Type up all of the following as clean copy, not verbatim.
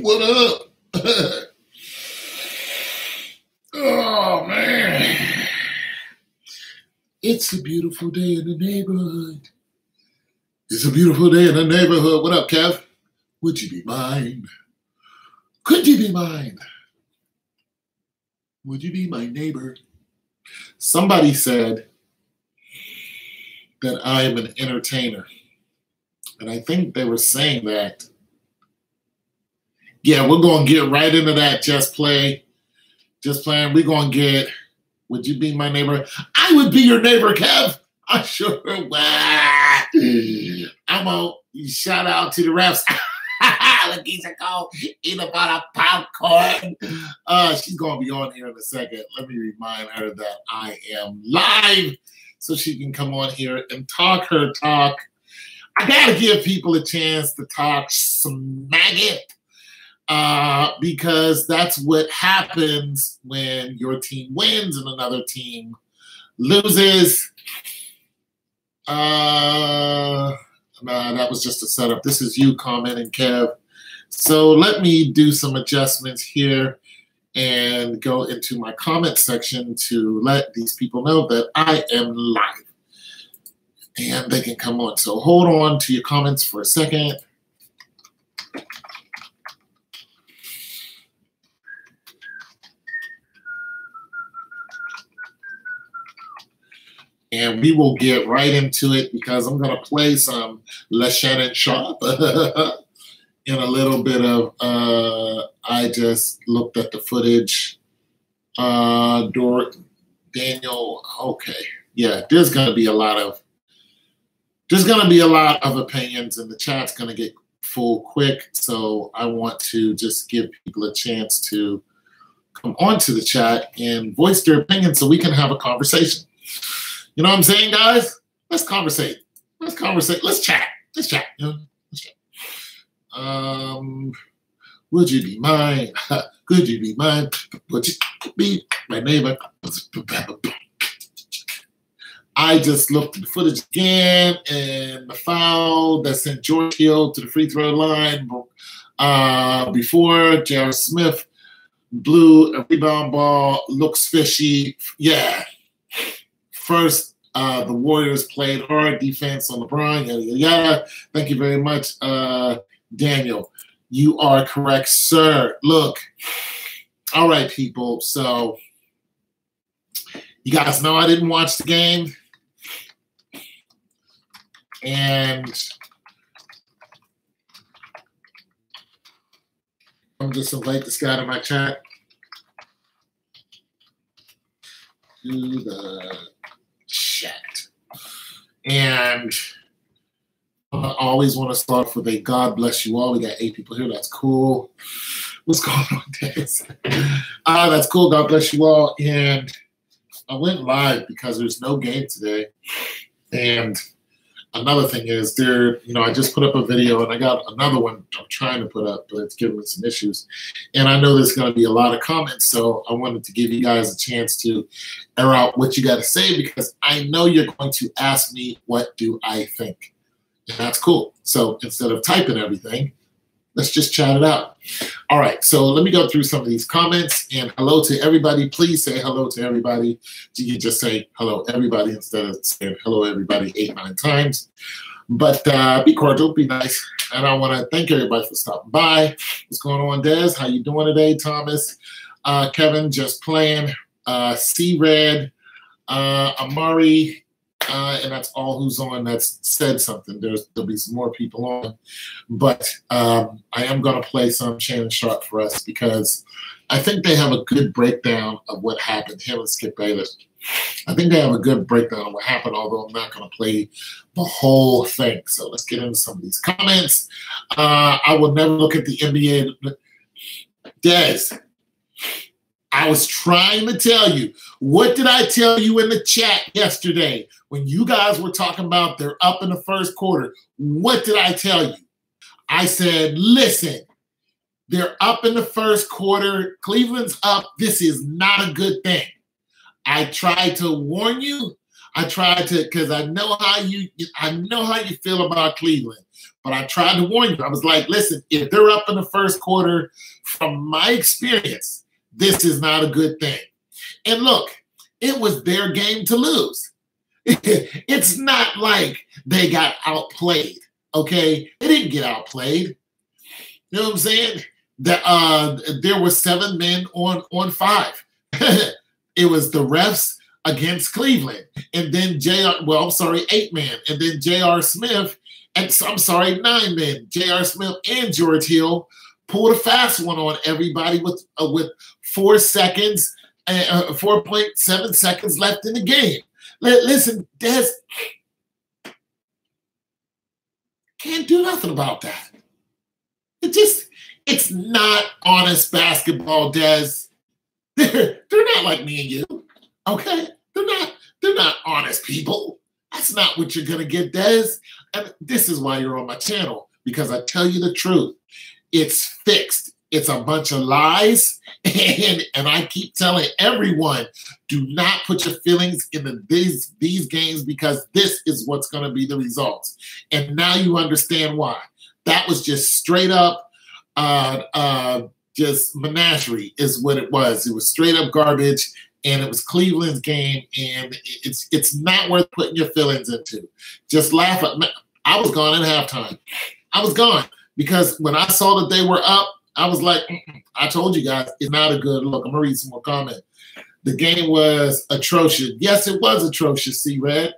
What up? Oh, man. It's a beautiful day in the neighborhood. It's a beautiful day in the neighborhood. What up, Kev? Would you be mine? Could you be mine? Would you be my neighbor? Somebody said that I am an entertainer. And I think they were saying that. Yeah, we're going to get right into that. Just playing. We're going to get, would you be my neighbor? I would be your neighbor, Kev. I sure would. I'm going to shout out to the refs. Latascha Emanuel, eat about a popcorn. She's going to be on here in a second. Let me remind her that I am live so she can come on here and talk her talk. I got to give people a chance to talk smack it. Because that's what happens when your team wins and another team loses. That was just a setup. This is you commenting, Kev. So let me do some adjustments here and go into my comment section to let these people know that I am live. And they can come on. So hold on to your comments for a second. And we will get right into it because I'm going to play some Latascha Sharp in a little bit of, I just looked at the footage. Daniel, okay. Yeah, there's going to be a lot of opinions and the chat's going to get full quick. So I want to just give people a chance to come onto the chat and voice their opinion so we can have a conversation. You know what I'm saying, guys? Let's conversate. Let's chat. Let's chat. Let's chat. Would you be mine? Could you be mine? Would you be my neighbor? I just looked at the footage again, and the foul that sent George Hill to the free throw line before J.R. Smith blew a rebound ball. Looks fishy. Yeah. First, the Warriors played hard defense on LeBron. Yada, yada, yada. Thank you very much, Daniel. You are correct, sir. Look, all right, people. So you guys know I didn't watch the game. And I'm just invite this guy to my chat. To the chat. And I always want to start with a God bless you all. We got 8 people here. That's cool. What's going on, Dennis? That's cool. God bless you all. And I went live because there's no game today. And another thing is I just put up a video and I got another one I'm trying to put up, but it's giving me some issues. And I know there's going to be a lot of comments, so I wanted to give you guys a chance to air out what you got to say because I know you're going to ask me, what do I think? And that's cool. So instead of typing everything, let's just chat it out. All right, so let me go through some of these comments. And hello to everybody. Please say hello to everybody. You can just say hello, everybody, instead of saying hello, everybody 8, 9 times. But be cordial, be nice. And I want to thank everybody for stopping by. What's going on, Des? How you doing today, Thomas? Kevin, just playing. C-Red, Amari, and that's all who's on that's said something. There'll be some more people on. But I am going to play some Shannon Sharp for us because I think they have a good breakdown of what happened. Him and Skip Bayless. I think they have a good breakdown of what happened, although I'm not going to play the whole thing. So let's get into some of these comments. I will never look at the NBA. Des, I was trying to tell you. What did I tell you in the chat yesterday when you guys were talking about they're up in the first quarter? What did I tell you? I said, listen, they're up in the first quarter. Cleveland's up. This is not a good thing. I tried to warn you. I tried to, because I know how you feel about Cleveland. But I tried to warn you. I was like, listen, if they're up in the first quarter, from my experience, this is not a good thing. And look, it was their game to lose. It's not like they got outplayed, okay? They didn't get outplayed. You know what I'm saying? There were 7 men on 5. It was the refs against Cleveland. And then 8 men. And then J.R. Smith, and I'm sorry, 9 men. J.R. Smith and George Hill pulled a fast one on everybody with 4 seconds, 4.7 seconds left in the game. Listen, Des can't do nothing about that. It's not honest basketball, Des. They're not like me and you, okay? They're not honest people. That's not what you're gonna get, Des. And this is why you're on my channel, because I tell you the truth. It's fixed. It's a bunch of lies, and I keep telling everyone, do not put your feelings in these games, because this is what's going to be the results. And now you understand why. That was just straight up, just menagerie is what it was. It was straight up garbage, and it was Cleveland's game, and it's not worth putting your feelings into. Just laugh at me. I was gone at halftime. I was gone, because when I saw that they were up, I was like, I told you guys, it's not a good look. I'm going to read some more comments. The game was atrocious. Yes, it was atrocious, C-Red.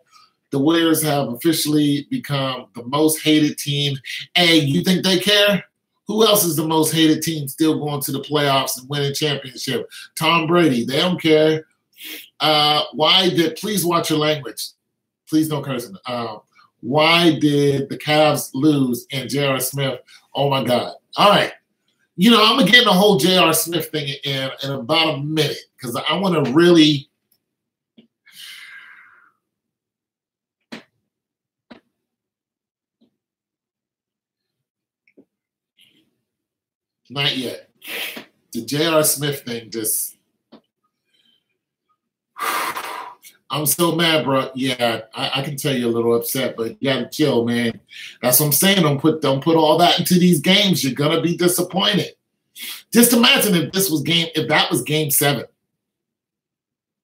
The Warriors have officially become the most hated team. Hey, you think they care? Who else is the most hated team still going to the playoffs and winning championship? Tom Brady. They don't care. Please watch your language. Please don't curse. Why did the Cavs lose and J.R. Smith? Oh, my God. All right. You know, I'm going to get in the whole J.R. Smith thing in about a minute, because I want to really not yet. The J.R. Smith thing just I'm so mad, bro. Yeah, I can tell you're a little upset, but you gotta chill, man. That's what I'm saying. Don't put all that into these games. You're gonna be disappointed. Just imagine if that was game 7.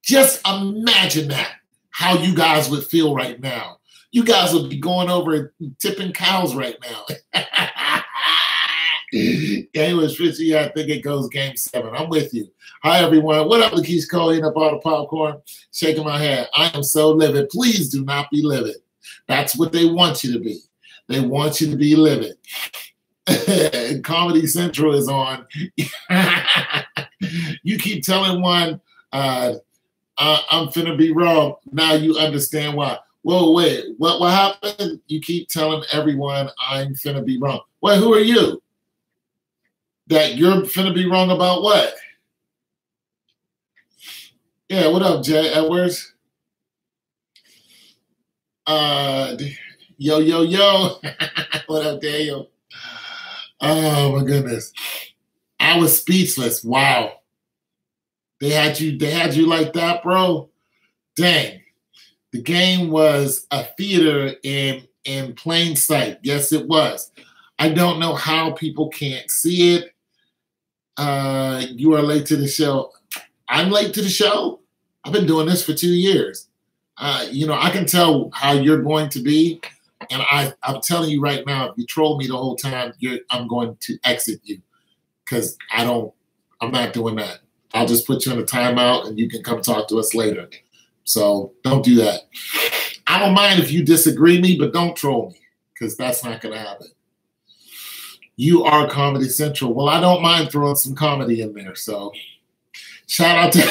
Just imagine that. How you guys would feel right now. You guys would be going over and tipping cows right now. Game was fishy. I think it goes game 7. I'm with you. Hi, everyone. What up, Lakeisha Cole? Eating up all the popcorn, shaking my head. I am so livid. Please do not be livid. That's what they want you to be. They want you to be livid. Comedy Central is on. You keep telling one, I'm finna be wrong. Now you understand why. Whoa, wait. What happened? You keep telling everyone I'm finna be wrong. Well, who are you? That you're finna be wrong about what? Yeah, what up, Jay Edwards? Yo. What up, Daniel? Oh my goodness. I was speechless. Wow. They had you like that, bro. Dang. The game was a theater in plain sight. Yes, it was. I don't know how people can't see it. You are late to the show. I'm late to the show. I've been doing this for 2 years. I can tell how you're going to be. And I'm telling you right now, if you troll me the whole time, I'm going to exit you, because I'm not doing that. I'll just put you in a timeout and you can come talk to us later. So don't do that. I don't mind if you disagree with me, but don't troll me, because that's not going to happen. You are Comedy Central. Well, I don't mind throwing some comedy in there. So shout out to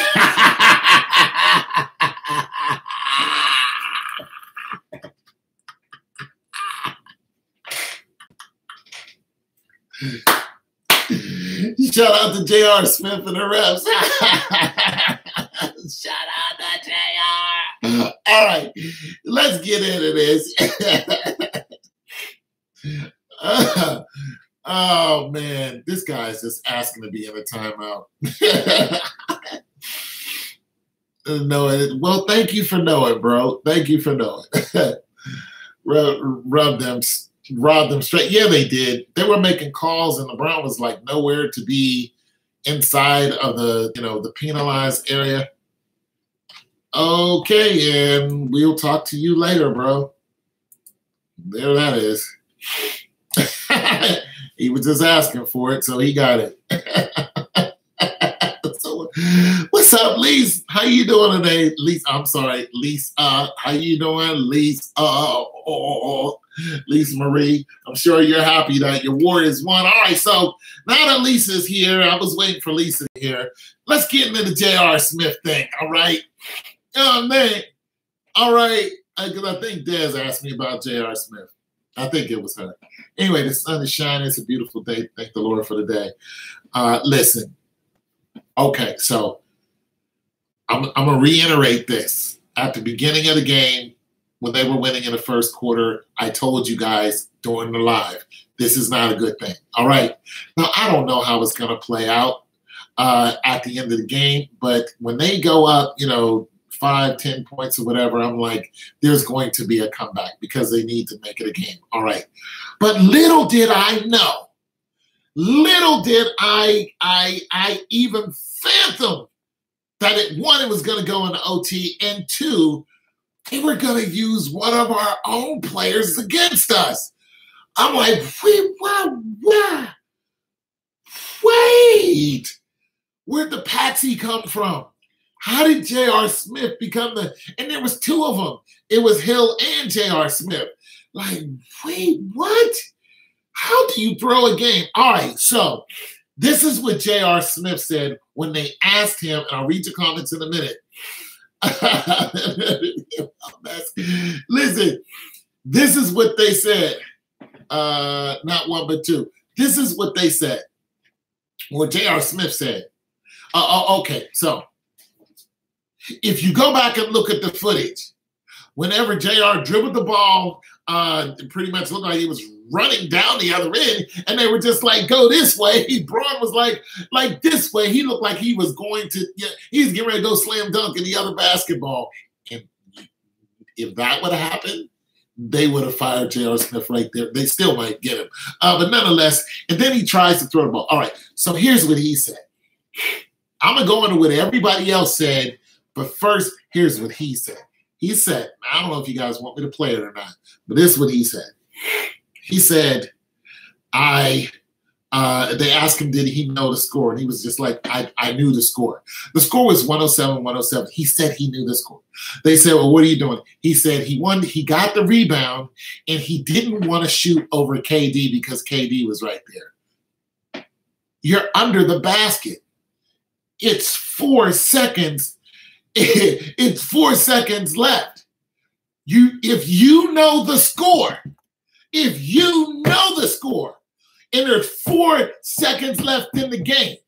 shout out to J.R. Smith and the refs. Shout out to J.R. All right, let's get into this. Oh man, this guy's just asking to be in a timeout. knowing. Well, thank you for knowing, bro. Thank you for knowing. Rob them straight. Yeah, they did. They were making calls, and LeBron was like nowhere to be inside of the the penalized area. Okay, and we'll talk to you later, bro. There that is. He was just asking for it, so he got it. So, what's up, Lise? How you doing today? I'm sorry, Lisa. How you doing, Lisa? Lisa Marie. I'm sure you're happy that your Warriors won. All right, so now that Lisa's here, I was waiting for Lisa here. Let's get into the J.R. Smith thing, all right? Oh, man. All right, because I think Des asked me about J.R. Smith. I think it was her. Anyway, the sun is shining. It's a beautiful day. Thank the Lord for the day. Listen. Okay, so I'm going to reiterate this. At the beginning of the game, when they were winning in the first quarter, I told you guys during the live, this is not a good thing. All right. Now, I don't know how it's going to play out at the end of the game, but when they go up, 5, 10 points or whatever, I'm like, there's going to be a comeback because they need to make it a game. All right. But little did I know, little did I even fathom that it was going to go into OT, and 2, they were going to use one of our own players against us. I'm like, wait, where'd the patsy come from? How did J.R. Smith become and there was 2 of them. It was Hill and J.R. Smith. Like, wait, what? How do you throw a game? All right, so this is what J.R. Smith said when they asked him, and I'll read your comments in a minute. Listen, this is what they said. Not 1, but 2. This is what they said. What J.R. Smith said. Okay, so if you go back and look at the footage, whenever J.R. dribbled the ball, it pretty much looked like he was running down the other end, and they were just like, go this way. Braun was like this way. He looked like he was going to, he's getting ready to go slam dunk in the other basketball. And if that would have happened, they would have fired J.R. Smith right there. They still might get him. But nonetheless, and then he tries to throw the ball. All right, so here's what he said. I'm going to go into what everybody else said, but first, here's what he said. He said, I don't know if you guys want me to play it or not, but this is what he said. He said, they asked him, did he know the score? And he was just like, I knew the score. The score was 107-107. He said he knew the score. They said, well, what are you doing? He said he got the rebound, and he didn't want to shoot over KD because KD was right there. You're under the basket. It's 4 seconds. It's 4 seconds left. If you know the score, and there's 4 seconds left in the game,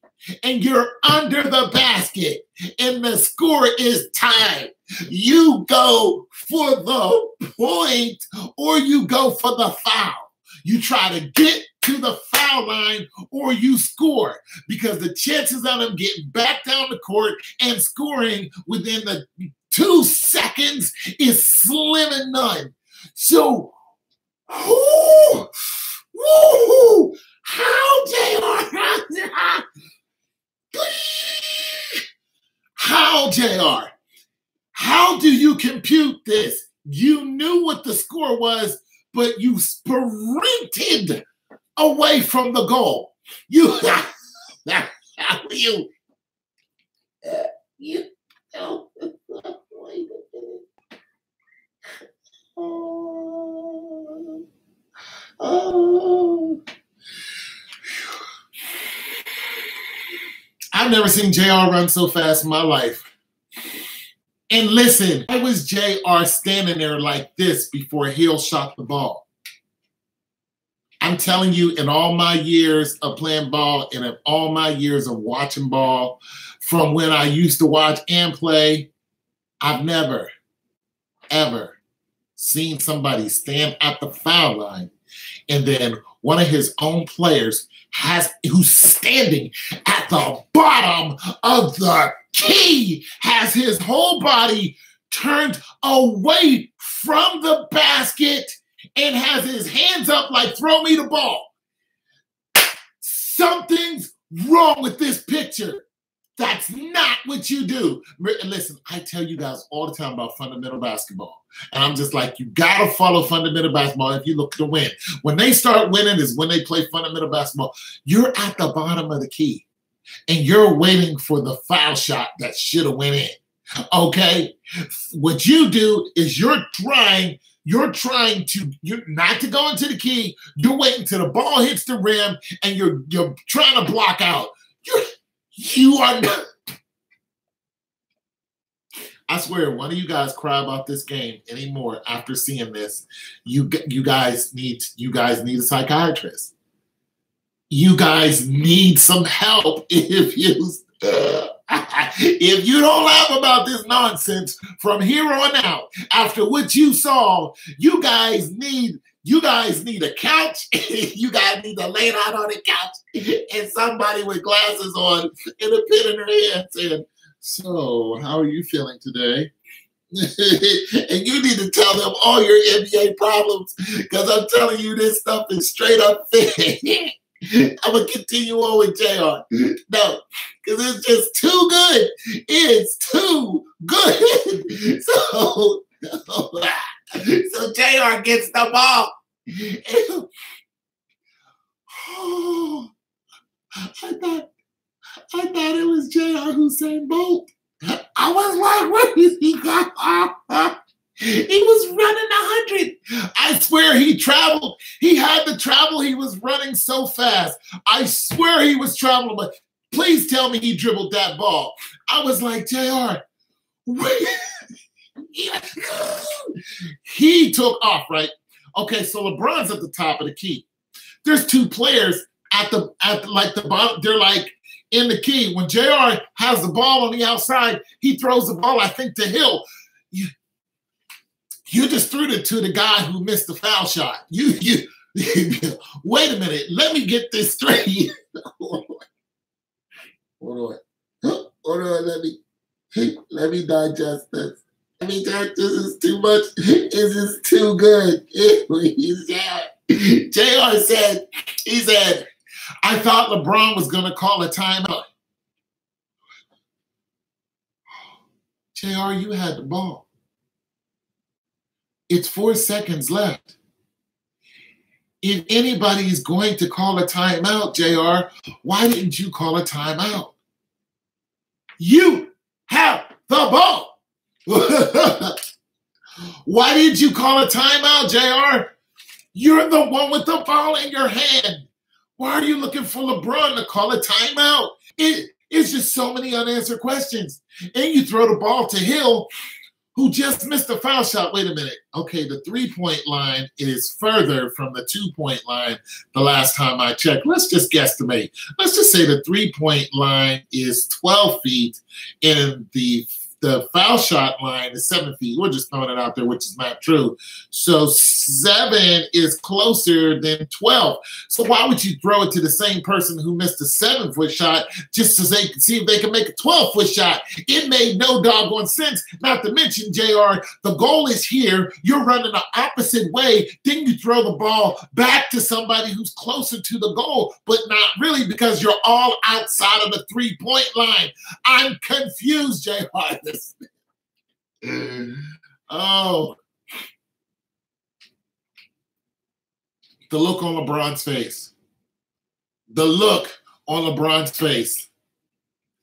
and you're under the basket, and the score is tied, you go for the point or you go for the foul. You try to get to the foul line or you score, because the chances of them getting back down the court and scoring within the 2 seconds is slim and none. So, how JR? How do you compute this? You knew what the score was, but you sprinted away from the goal. You I've never seen JR run so fast in my life. And listen, why was JR standing there like this before Hill shot the ball? I'm telling you, in all my years of playing ball and in all my years of watching ball, from when I used to watch and play, I've never, ever seen somebody stand at the foul line and then one of his own players who's standing at at the bottom of the key, has his whole body turned away from the basket and has his hands up like, throw me the ball. Something's wrong with this picture. That's not what you do. Listen, I tell you guys all the time about fundamental basketball. And I'm just like, you got to follow fundamental basketball if you look to win. When they start winning is when they play fundamental basketball. You're at the bottom of the key. And you're waiting for the foul shot that should have went in. Okay? What you do is you're not to go into the key. You're waiting till the ball hits the rim and you're trying to block out. You are not. I swear, one of you guys cry about this game anymore after seeing this. You guys need a psychiatrist. You guys need some help if you don't laugh about this nonsense from here on out. After what you saw, you guys need a couch. You guys need to lay down on the couch and somebody with glasses on and a pen in their hand saying, so how are you feeling today? And you need to tell them all your NBA problems because I'm telling you this stuff is straight up fake. I'm going to continue on with JR. No, because it's just too good. It's too good. So JR gets the ball. Oh, I thought it was J.R. Usain Bolt. I was like, where is he going? He was running 100. I swear he traveled. He had to travel. He was running so fast. I swear he was traveling. But please tell me he dribbled that ball. I was like, J.R., he took off, right? Okay, so LeBron's at the top of the key. There's two players at the bottom. They're like in the key. When JR has the ball on the outside, he throws the ball, I think, to Hill. You just threw it to the guy who missed the foul shot. You wait a minute. Let me get this straight. Hold on. Let me digest this. This is too much. This is too good. JR said, I thought LeBron was going to call a timeout. JR, you had the ball. It's 4 seconds left. If anybody is going to call a timeout, JR, why didn't you call a timeout? You have the ball. Why did you call a timeout, JR? You're the one with the ball in your hand. Why are you looking for LeBron to call a timeout? It's just so many unanswered questions. And you throw the ball to Hill, who just missed a foul shot. Wait a minute. Okay, the three-point line is further from the two-point line the last time I checked. Let's just guesstimate. Let's just say the three-point line is 12 feet and the foul shot line is 7 feet. We're just throwing it out there, which is not true. So 7 is closer than 12. So why would you throw it to the same person who missed a 7-foot shot just so they can see if they can make a 12-foot shot? It made no doggone sense. Not to mention, JR, the goal is here. You're running the opposite way. Then you throw the ball back to somebody who's closer to the goal, but not really because you're all outside of the three-point line. I'm confused, JR. Oh, the look on LeBron's face. The look on LeBron's face.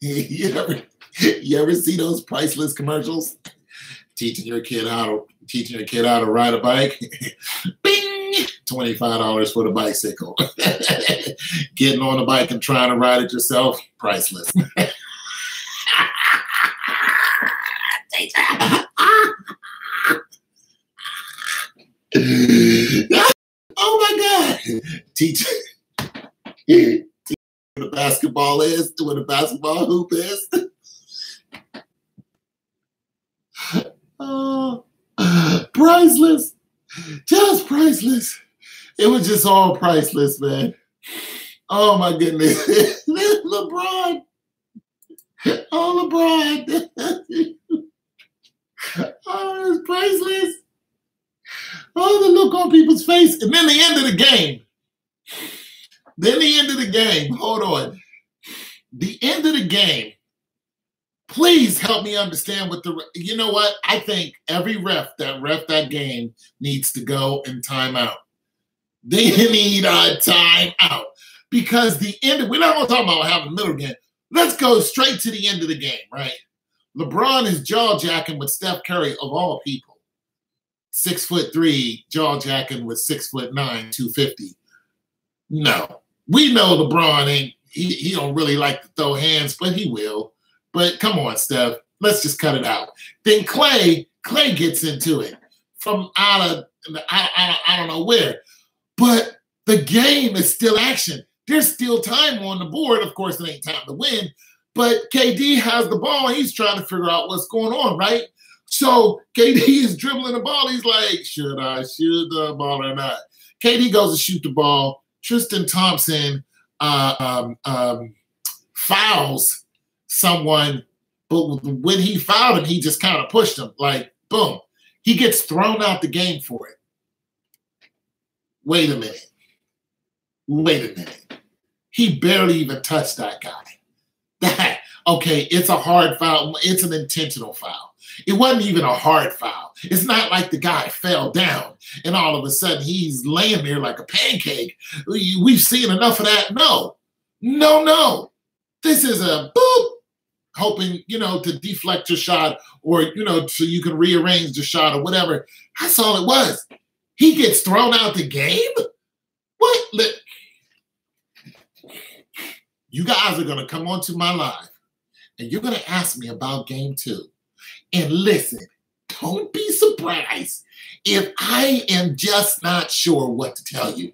You ever see those priceless commercials? Teaching your kid how to ride a bike. Bing! $25 for the bicycle. Getting on the bike and trying to ride it yourself, priceless. Oh my God. Teach what a basketball is, to what a basketball hoop is. Oh, priceless. Just priceless. It was just all priceless, man. Oh my goodness. LeBron. Oh, LeBron. Oh, it's priceless. Oh, the look on people's face. And then the end of the game. Hold on. The end of the game. Please help me understand what you know what? I think every ref that game needs to go in timeout. They need a timeout. Because we're not going to talk about having the middle game. Let's go straight to the end of the game, right? LeBron is jaw-jacking with Steph Curry, of all people. 6'3", jaw-jacking with 6'9", 250. No. We know LeBron ain't, he don't really like to throw hands, but he will. But come on, Steph. Let's just cut it out. Then Clay gets into it from out of, I don't know where. But the game is still action. There's still time on the board. Of course, it ain't time to win. But KD has the ball, and he's trying to figure out what's going on, right? So KD is dribbling the ball. He's like, should I shoot the ball or not? KD goes to shoot the ball. Tristan Thompson fouls someone, but when he fouled him, he just kind of pushed him. Like, boom. He gets thrown out the game for it. Wait a minute. He barely even touched that guy. Okay, it's a hard foul. It's an intentional foul. It wasn't even a hard foul. It's not like the guy fell down and all of a sudden he's laying there like a pancake. We've seen enough of that. No. This is a boop, hoping, to deflect your shot or, so you can rearrange the shot or whatever. That's all it was. He gets thrown out the game? What? You guys are going to come onto my live and you're going to ask me about game 2. And listen, don't be surprised if I am just not sure what to tell you.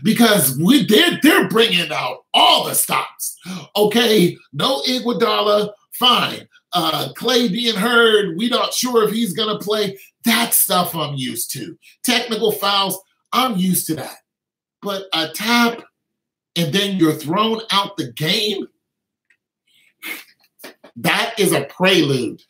Because they're bringing out all the stops. Okay, no Iguodala, fine. Clay being hurt, we not sure if he's going to play. That stuff I'm used to. Technical fouls, I'm used to that. But a tap, and then you're thrown out the game, that is a prelude.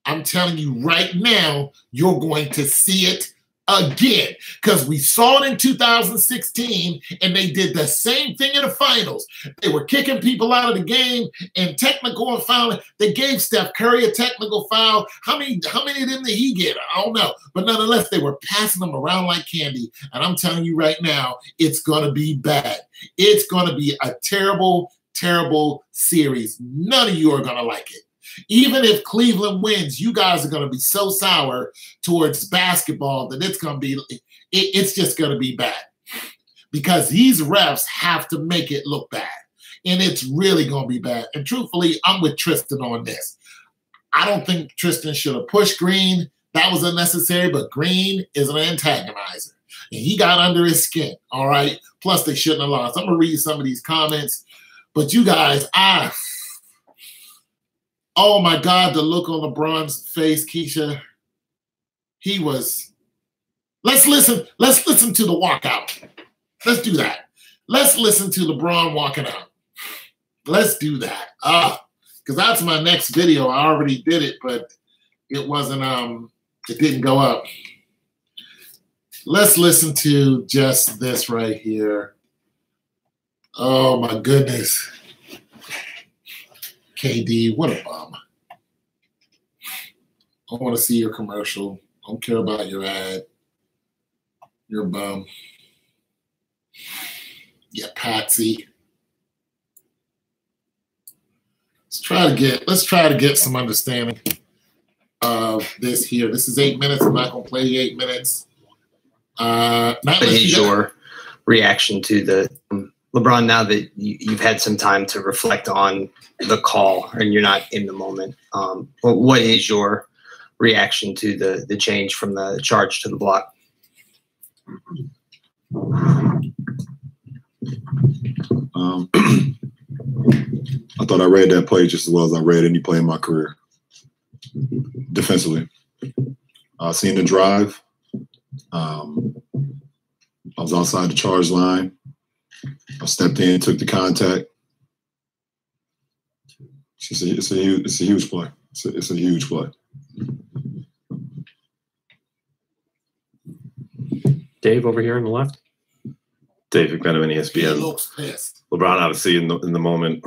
I'm telling you right now, you're going to see it again. Because we saw it in 2016, and they did the same thing in the finals. They were kicking people out of the game, and technical and fouling. They gave Steph Curry a technical foul. How many of them did he get? I don't know. But nonetheless, they were passing them around like candy. And I'm telling you right now, it's going to be bad. It's going to be a terrible, terrible series. None of you are going to like it. Even if Cleveland wins, you guys are going to be so sour towards basketball that it's going to be, it's just going to be bad. Because these refs have to make it look bad. And it's really going to be bad. And truthfully, I'm with Tristan on this. I don't think Tristan should have pushed Green. That was unnecessary, but Green is an antagonizer. And he got under his skin, all right? Plus, they shouldn't have lost. I'm going to read some of these comments. But you guys, oh my God, the look on LeBron's face, Keisha. He was. Let's listen to the walkout. Let's do that. Let's listen to LeBron walking out. Let's do that. Because that's my next video. I already did it, but it wasn't, it didn't go up. Let's listen to just this right here. Oh my goodness. KD, what a bum. I want to see your commercial. I don't care about your ad. You're a bum. Yeah, Patsy. Let's try to get some understanding of this here. This is 8 minutes. I'm not gonna play the 8 minutes. What is your reaction to the LeBron, now that you've had some time to reflect on the call and you're not in the moment? What is your reaction to the change from the charge to the block? I thought I read that play just as well as I read any play in my career. Defensively, seeing the drive, I was outside the charge line. I stepped in, took the contact. It's a huge play. It's a huge play. Dave over here on the left. Dave McMenamin, ESPN. He looks pissed. LeBron, obviously, in the moment,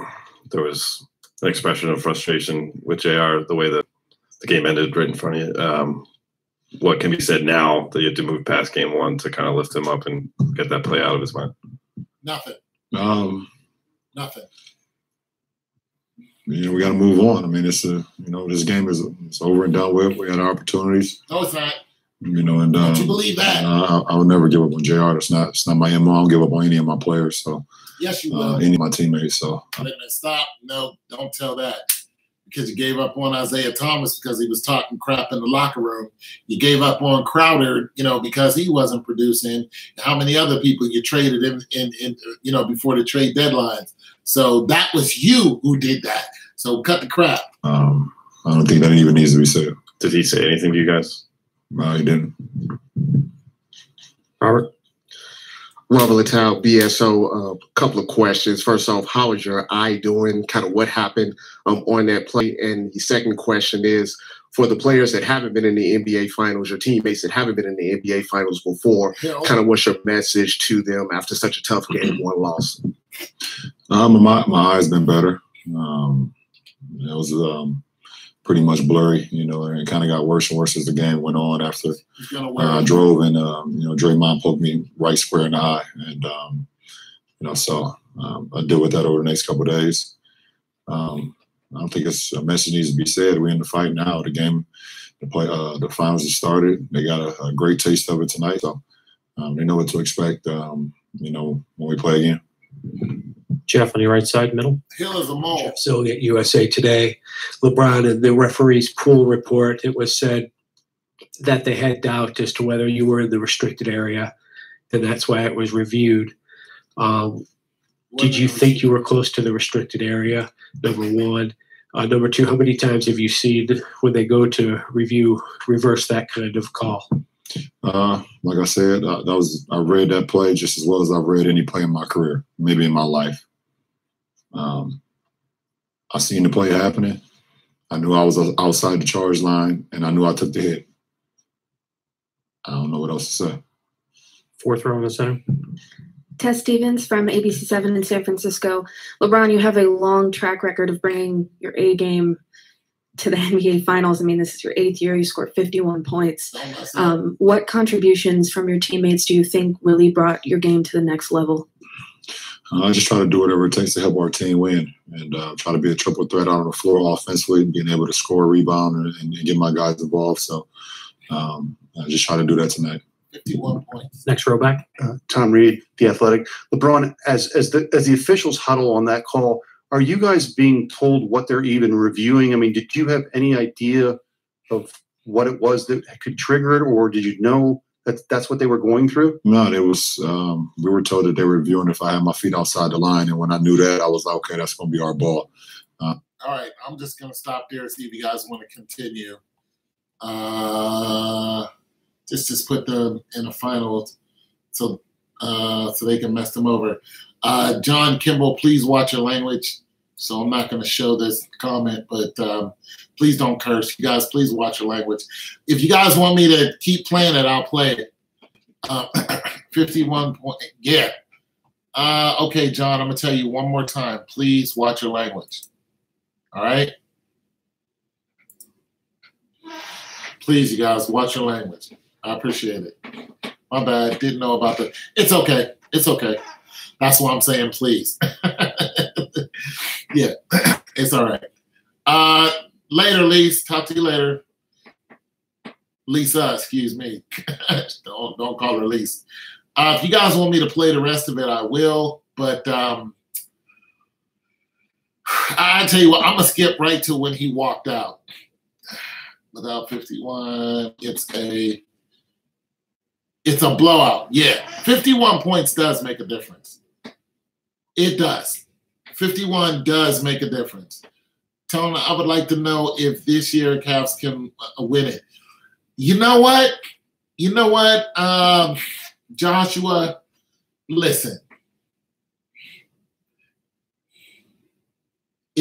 there was an expression of frustration with JR, the way that the game ended right in front of you. What can be said now that you have to move past game one to kind of lift him up and get that play out of his mind? Nothing. Nothing. We got to move on. I mean, it's this game is over and done with. We had our opportunities. No, it's not. And Don't you believe that? I would never give up on JR. It's not my MO. I don't give up on any of my players. So yes, you will. Any of my teammates. So stop. No, don't tell that. Because you gave up on Isaiah Thomas because he was talking crap in the locker room. You gave up on Crowder, because he wasn't producing. How many other people you traded in before the trade deadlines? So that was you who did that. So cut the crap. I don't think that even needs to be said. Did he say anything to you guys? No, he didn't. Robert Littell, BSO. A couple of questions. First off, how is your eye doing? Kind of what happened on that play? And the second question is, for the players that haven't been in the NBA Finals, your teammates that haven't been in the NBA Finals before, kind of what's your message to them after such a tough game, one loss? My eyes been better. It was pretty much blurry, and it kind of got worse and worse as the game went on after I drove and, Draymond poked me right square in the eye. And, so I deal with that over the next couple of days. I don't think a message needs to be said. We're in the fight now. The finals have started. They got a great taste of it tonight. So they know what to expect, when we play again. Jeff on your right side, middle. Hill is a mole. Jeff Zilliott, USA Today. LeBron, in the referee's pool report, it was said that they had doubt as to whether you were in the restricted area, and that's why it was reviewed. Did you think you were close to the restricted area, number one? Number two, how many times have you seen when they go to reverse that kind of call? Like I said, I read that play just as well as I've read any play in my career, maybe in my life. I seen the play happening. I knew I was outside the charge line, and I knew I took the hit. I don't know what else to say. Fourth row on the center. Tess Stevens from ABC7 in San Francisco. LeBron, you have a long track record of bringing your A game to the NBA Finals. I mean, this is your 8th year. You scored 51 points. What contributions from your teammates do you think really brought your game to the next level? I just try to do whatever it takes to help our team win and try to be a triple threat out on the floor offensively, being able to score, rebound, and get my guys involved. So I just try to do that tonight. 51 points. Next row back. Tom Reed, The Athletic. LeBron, as the officials huddle on that call, are you guys being told what they're even reviewing? I mean, did you have any idea of what it was that could trigger it, or did you know that that's what they were going through? No, it was we were told that they were reviewing if I had my feet outside the line, and when I knew that, I was like, okay, that's going to be our ball. All right, I'm just going to stop there and see if you guys want to continue. Just put them in the final so they can mess them over. John Kimball, please watch your language. So I'm not going to show this comment, but please don't curse. You guys, please watch your language. If you guys want me to keep playing it, I'll play it. 51 point. Yeah. Okay, John, I'm going to tell you one more time. Please watch your language. All right? Please, you guys, watch your language. I appreciate it. My bad. Didn't know about that. It's okay. It's okay. That's why I'm saying please. Yeah, it's all right. Later, Lise. Talk to you later. Lisa, excuse me. don't call her Lise. If you guys want me to play the rest of it, I will. But I tell you what, I'm going to skip right to when he walked out. Without 51, it's a blowout. Yeah, 51 points does make a difference. It does. 51 does make a difference. Tony, I would like to know if this year Cavs can win it. You know what?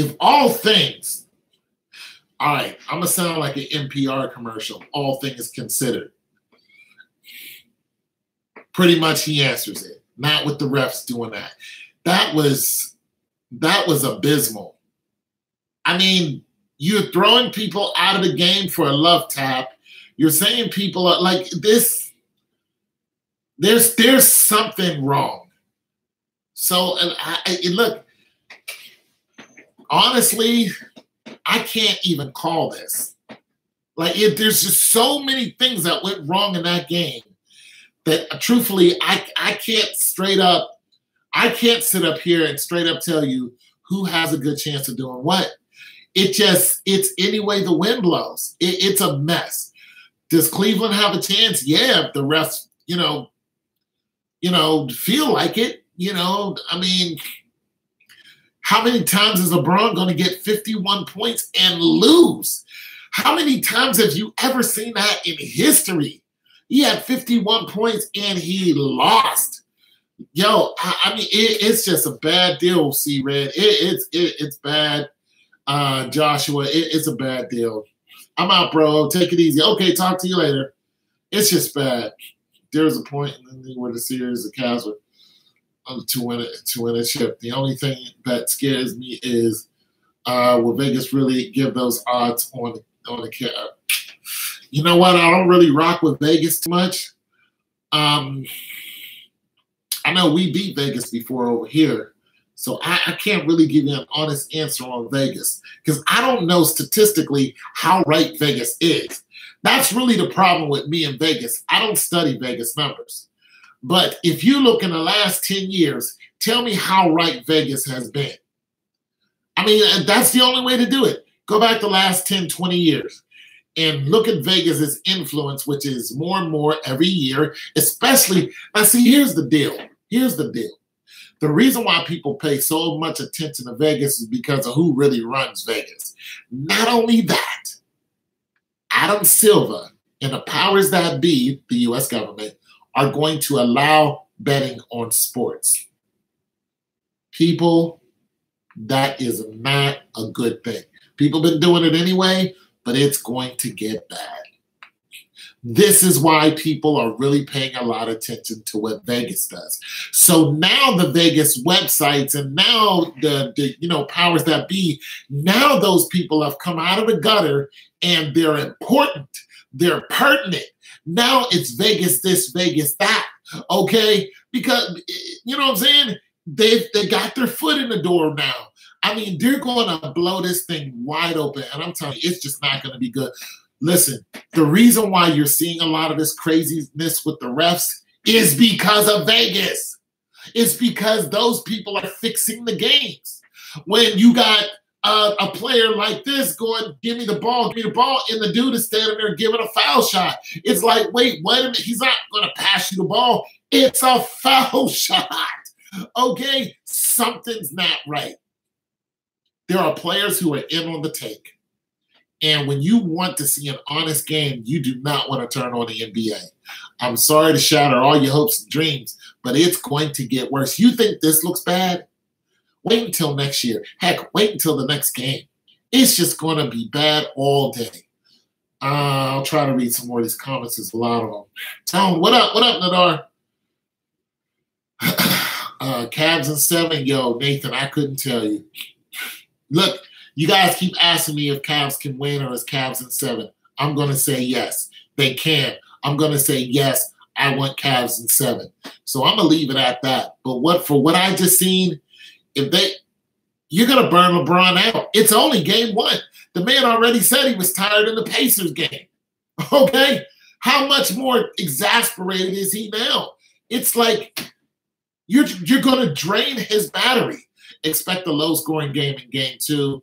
if all things, all right, I'm going to sound like an NPR commercial, all things considered. Pretty much he answers it. Not with the refs doing that. That was abysmal. I mean, you're throwing people out of the game for a love tap. You're saying people are like this. There's something wrong. So, look, honestly, I can't even call this. Like, there's just so many things that went wrong in that game that, truthfully, I can't sit up here and straight up tell you who has a good chance of doing what. It's any way the wind blows. It's a mess. Does Cleveland have a chance? Yeah, if the refs, feel like it. I mean, how many times is LeBron going to get 51 points and lose? How many times have you ever seen that in history? He had 51 points and he lost. Yo, I mean, it's just a bad deal, C-Red. It's bad. Joshua, it's a bad deal. I'm out, bro. Take it easy. Okay, talk to you later. It's just bad. There's a point where the series, the Cavs were to win a chip. The only thing that scares me is will Vegas really give those odds on the cap? You know what? I don't really rock with Vegas too much. I know we beat Vegas before over here, so I can't really give you an honest answer on Vegas because I don't know statistically how right Vegas is. That's really the problem with me in Vegas. I don't study Vegas numbers. But if you look in the last 10 years, tell me how right Vegas has been. I mean, that's the only way to do it. Go back the last 10, 20 years and look at Vegas's influence, which is more and more every year, especially. Now, see, here's the deal. Here's the deal. The reason why people pay so much attention to Vegas is because of who really runs Vegas. Not only that, Adam Silver and the powers that be, the U.S. government, are going to allow betting on sports. People, that is not a good thing. People have been doing it anyway, but it's going to get bad. This is why people are really paying a lot of attention to what Vegas does. So now the Vegas websites and now the powers that be, now those people have come out of the gutter and they're important. They're pertinent. Now it's Vegas this, Vegas that, okay? Because, you know what I'm saying? They got their foot in the door now. I mean, they're going to blow this thing wide open, and I'm telling you, it's just not going to be good. Listen, the reason why you're seeing a lot of this craziness with the refs is because of Vegas. It's because those people are fixing the games. When you got a player like this going, give me the ball, and the dude is standing there giving a foul shot. It's like, wait, wait a minute. He's not going to pass you the ball. It's a foul shot. Okay? Something's not right. There are players who are in on the take. And when you want to see an honest game, you do not want to turn on the NBA. I'm sorry to shatter all your hopes and dreams, but it's going to get worse. You think this looks bad? Wait until next year. Heck, wait until the next game. It's just going to be bad all day. I'll try to read some more of these comments. There's a lot of them. Tone, what up? What up, Nadar? Cavs in 7. Yo, Nathan, I couldn't tell you. Look, you guys keep asking me if Cavs can win or is Cavs in 7. I'm going to say yes. They can. I'm going to say yes. I want Cavs in 7. So I'm going to leave it at that. But for what I just seen, you're going to burn LeBron out. It's only game 1. The man already said he was tired in the Pacers game. Okay? How much more exasperated is he now? It's like you're going to drain his battery. Expect a low-scoring game in game 2.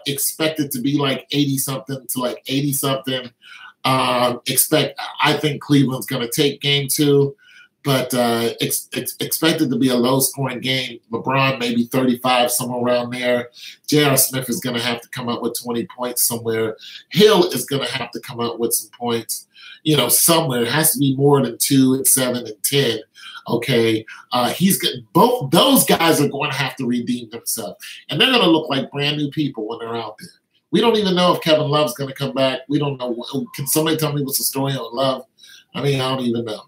Expect it to be like 80-something to like 80-something. I think Cleveland's going to take game 2. But it's expected to be a low-scoring game. LeBron maybe 35, somewhere around there. J.R. Smith is going to have to come up with 20 points somewhere. Hill is going to have to come up with some points, somewhere. It has to be more than 2 and 7 and 10. Okay, both those guys are going to have to redeem themselves, and they're going to look like brand new people when they're out there. We don't even know if Kevin Love's going to come back. We don't know. Can somebody tell me what's the story on Love? I don't even know.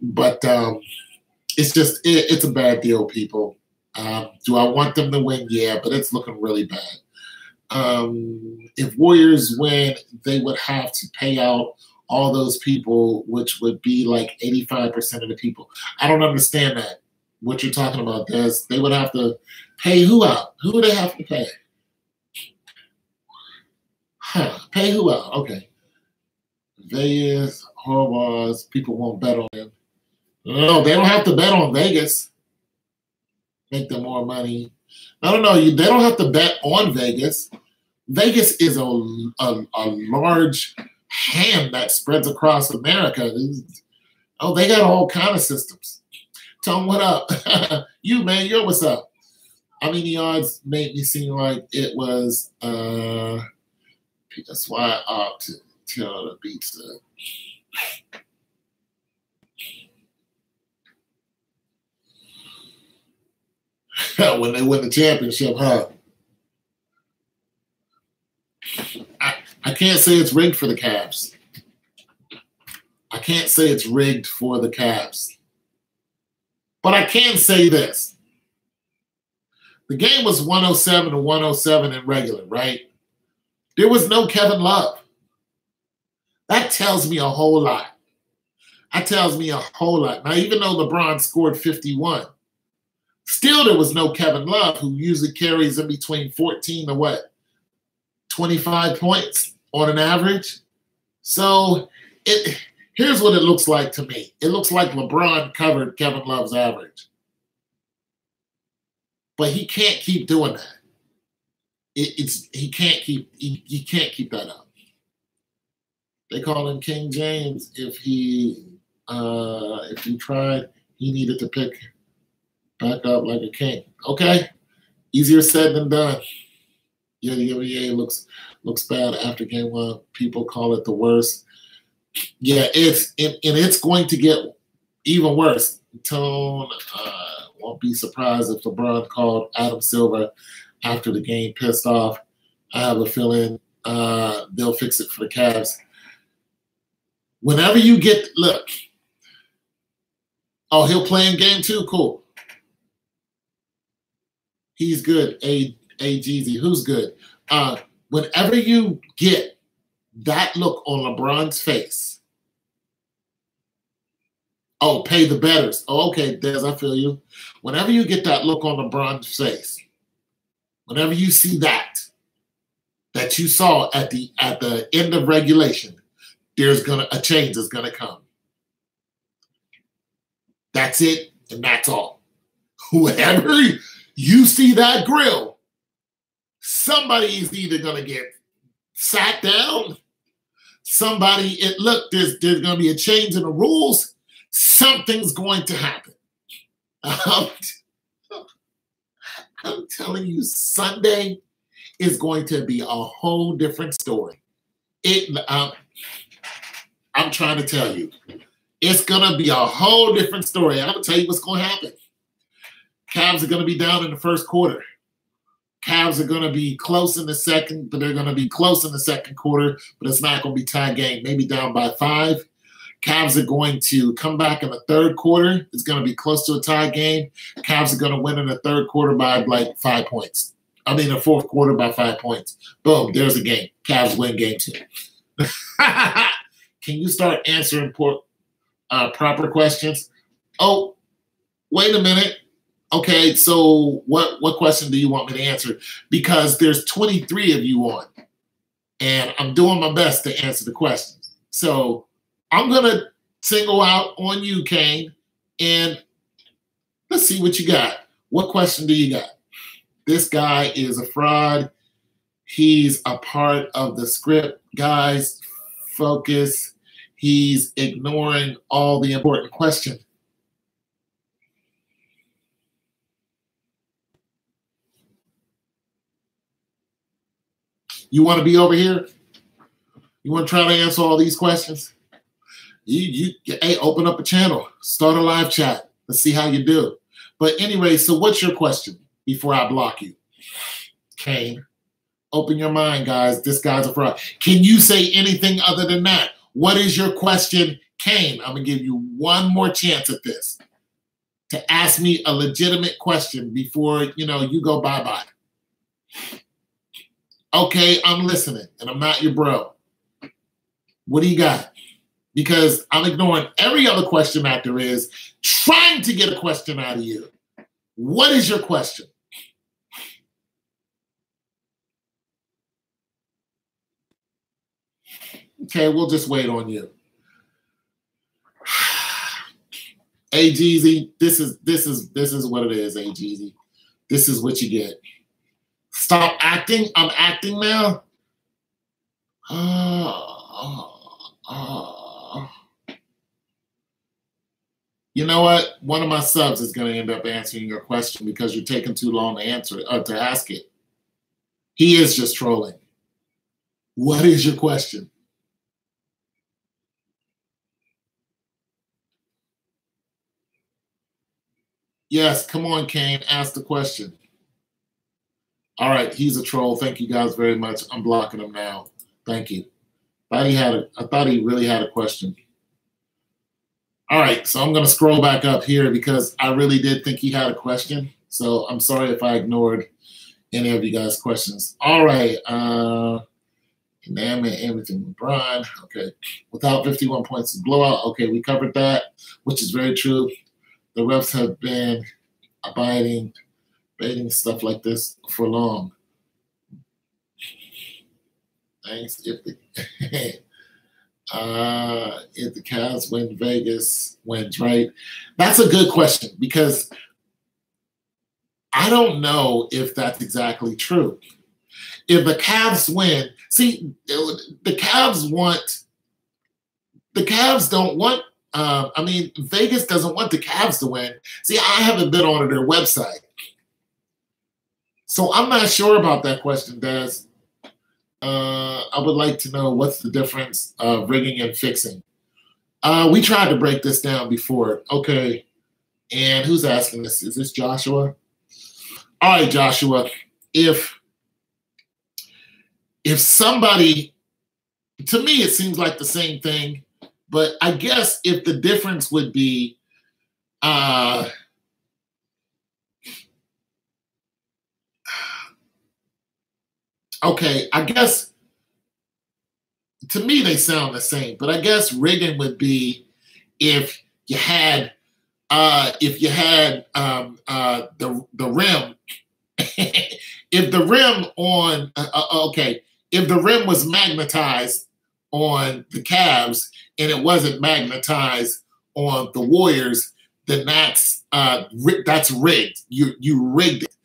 But it's a bad deal, people. Do I want them to win? Yeah, but it's looking really bad. If Warriors win, they would have to pay out all those people, which would be like 85% of the people. I don't understand that, what you're talking about, Des. They would have to pay who out? Who would they have to pay? Pay who out? Okay. Vegas, Harbaugh's, people won't bet on them. No, they don't have to bet on Vegas. Make them more money. No. They don't have to bet on Vegas. Vegas is a large hand that spreads across America. They got all kind of systems. Tom, what up? You, man, you're what's up? The odds made me seem like it was that's why I opt to tell the beats the when they win the championship, huh? I can't say it's rigged for the Cavs. I can't say it's rigged for the Cavs. But I can say this. The game was 107 to 107 in regular, right? There was no Kevin Love. That tells me a whole lot. That tells me a whole lot. Now, even though LeBron scored 51, still there was no Kevin Love, who usually carries in between 14 to what? 25 points on an average. So here's what it looks like to me. It looks like LeBron covered Kevin Love's average. But he can't keep doing that. He can't keep that up. They call him King James. If he tried, he needed to pick back up like a king. Okay, easier said than done. Yeah, the NBA looks bad after game one. People call it the worst. Yeah, it's going to get even worse. Tone won't be surprised if LeBron called Adam Silver after the game pissed off. I have a feeling they'll fix it for the Cavs. Whenever you get look, he'll play in game 2. Cool. He's good. A Jeezy, who's good? Whenever you get that look on LeBron's face, pay the bettors. Okay, Des, I feel you. Whenever you get that look on LeBron's face, whenever you see that you saw at the end of regulation, a change is gonna come. That's it, and that's all. Whenever you see that grill, somebody is either gonna get sat down. There's gonna be a change in the rules. Something's going to happen. I'm telling you, Sunday is going to be a whole different story. I'm trying to tell you, it's going to be a whole different story. I'm going to tell you what's going to happen. Cavs are going to be down in the first quarter. Cavs are going to be close in the second, but they're going to be close in the second quarter, but it's not going to be tie game, maybe down by 5. Cavs are going to come back in the third quarter. It's going to be close to a tie game. Cavs are going to win in the third quarter by like 5 points. The fourth quarter by 5 points. Boom, there's a game. Cavs win game 2. Can you start answering proper questions? Oh, wait a minute. Okay, so what question do you want me to answer? Because there's 23 of you on, and I'm doing my best to answer the questions. So I'm going to single out on you, Kane, and let's see what you got. What question do you got? This guy is a fraud. He's a part of the script. Guys, focus. He's ignoring all the important questions. You want to be over here? You want to try to answer all these questions? Hey, open up a channel. Start a live chat. Let's see how you do. But anyway, so what's your question before I block you? Kane, open your mind, guys. This guy's a fraud. Can you say anything other than that? What is your question, Kane? I'm going to give you one more chance at this to ask me a legitimate question before, you go bye-bye. Okay, I'm listening, and I'm not your bro. What do you got? Because I'm ignoring every other question that there is, trying to get a question out of you. What is your question? Okay, we'll just wait on you. Hey, Jeezy, this is what it is, hey, Jeezy. This is what you get. Stop acting. I'm acting now. You know what? One of my subs is going to end up answering your question because you're taking too long to answer it, or to ask it. He is just trolling. What is your question? Yes, come on, Kane. Ask the question. All right, he's a troll. Thank you guys very much. I'm blocking him now. Thank you. I thought he really had a question. All right, so I'm going to scroll back up here because I really did think he had a question. So I'm sorry if I ignored any of you guys' questions. All right. Enamel, everything, LeBron. Okay. Without 51 points, blowout. Okay, we covered that, which is very true. The refs have been baiting stuff like this for long. Thanks. If the Cavs win, Vegas wins, right? That's a good question because I don't know if that's exactly true. If the Cavs win, see, the Cavs don't want, Vegas doesn't want the Cavs to win. See, I haven't been on their website. So I'm not sure about that question, Des. I would like to know what's the difference of rigging and fixing. We tried to break this down before. Okay. And who's asking this? Is this Joshua? All right, Joshua. If somebody, to me, it seems like the same thing, but I guess if the difference would be, okay, I guess to me they sound the same, but I guess rigging would be if you had the rim, if the rim on if the rim was magnetized on the Cavs and it wasn't magnetized on the Warriors, then that's rigged. You rigged it.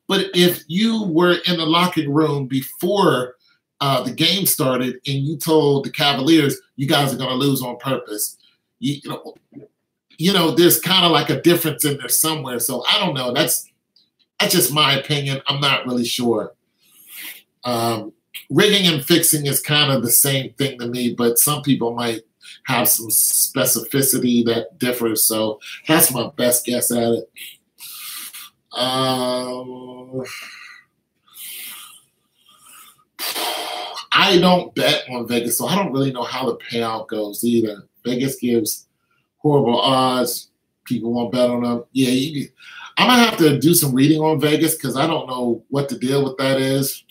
But if you were in the locker room before the game started and you told the Cavaliers, you guys are going to lose on purpose, you know, there's kind of like a difference in there somewhere. So I don't know. That's just my opinion. I'm not really sure. Rigging and fixing is kind of the same thing to me, but some people might have some specificity that differs. So that's my best guess at it. I don't bet on Vegas, so I don't really know how the payout goes either. Vegas gives horrible odds. People won't bet on them. Yeah, I'm going to have to do some reading on Vegas because I don't know what the deal with that is.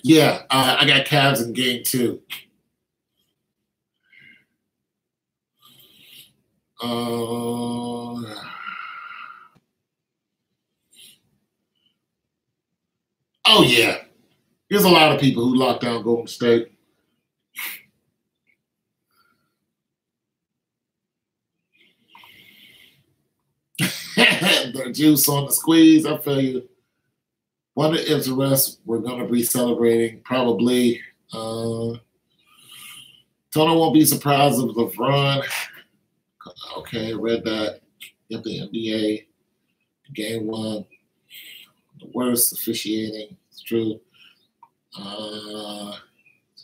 Yeah, I got Cavs in game 2. Oh, yeah. There's a lot of people who locked down Golden State. The juice on the squeeze, I feel you. Wonder if the rest we're going to be celebrating. Probably. Tono won't be surprised if LeBron. Okay, read that. If the NBA game 1, the worst officiating. true.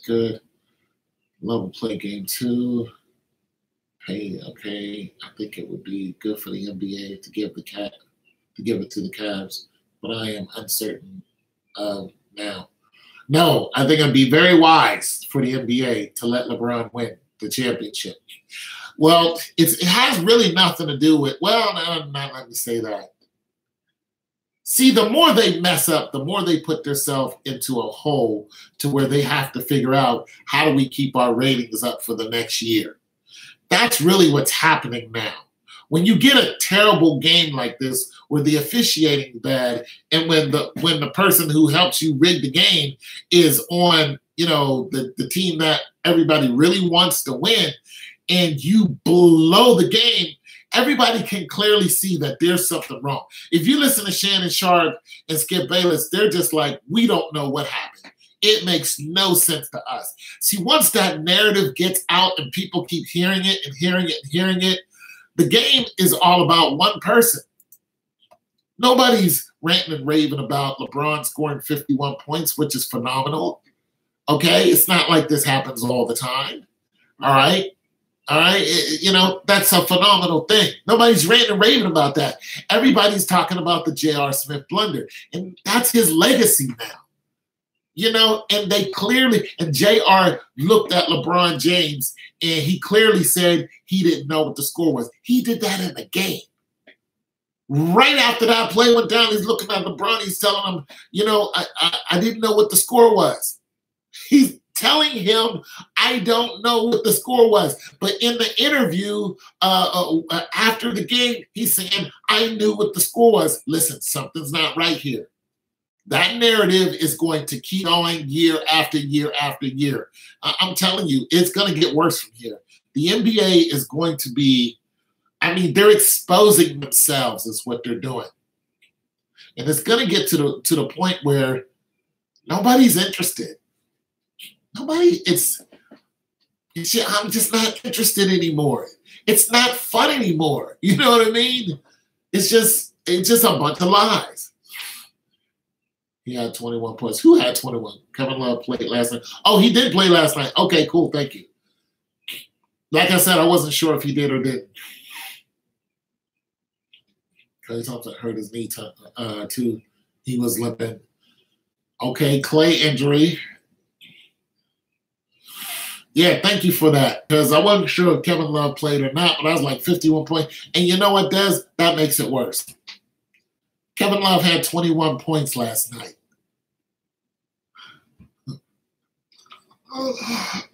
Good. Level play game 2. Hey, okay. I think it would be good for the NBA to give it to the Cavs, but I am uncertain now. No, I think it'd be very wise for the NBA to let LeBron win the championship. Well, it has really nothing to do with, well, no, let me say that. See, the more they mess up, the more they put themselves into a hole to where they have to figure out, how do we keep our ratings up for the next year? That's really what's happening now. When you get a terrible game like this, where the officiating bad, and when the person who helps you rig the game is on, the team that everybody really wants to win, and you blow the game, everybody can clearly see that there's something wrong. If you listen to Shannon Sharp and Skip Bayless, they're just like, we don't know what happened. It makes no sense to us. See, once that narrative gets out and people keep hearing it and hearing it and hearing it, the game is all about one person. Nobody's ranting and raving about LeBron scoring 51 points, which is phenomenal. Okay? It's not like this happens all the time. All right? All right? That's a phenomenal thing. Nobody's ranting and raving about that. Everybody's talking about the J.R. Smith blunder. And that's his legacy now. And they clearly, and J.R. looked at LeBron James, and he clearly said he didn't know what the score was. He did that in the game. Right after that play went down, he's looking at LeBron. He's telling him, I didn't know what the score was. He's telling him, I don't know what the score was. But in the interview after the game, he's saying, I knew what the score was. Listen, something's not right here. That narrative is going to keep going year after year after year. I'm telling you, it's going to get worse from here. The NBA is going to be, they're exposing themselves is what they're doing. And it's going to get to the point where nobody's interested. I'm just not interested anymore. It's not fun anymore. You know what I mean? It's just a bunch of lies. He had 21 points. Who had 21? Kevin Love played last night. Oh, he did play last night. Okay, cool. Thank you. Like I said, I wasn't sure if he did or didn't. Clay Thompson hurt his knee too. He was limping. Okay, Clay injury. Yeah, thank you for that. Because I wasn't sure if Kevin Love played or not, but I was like 51 points. And you know what, Des? That makes it worse. Kevin Love had 21 points last night.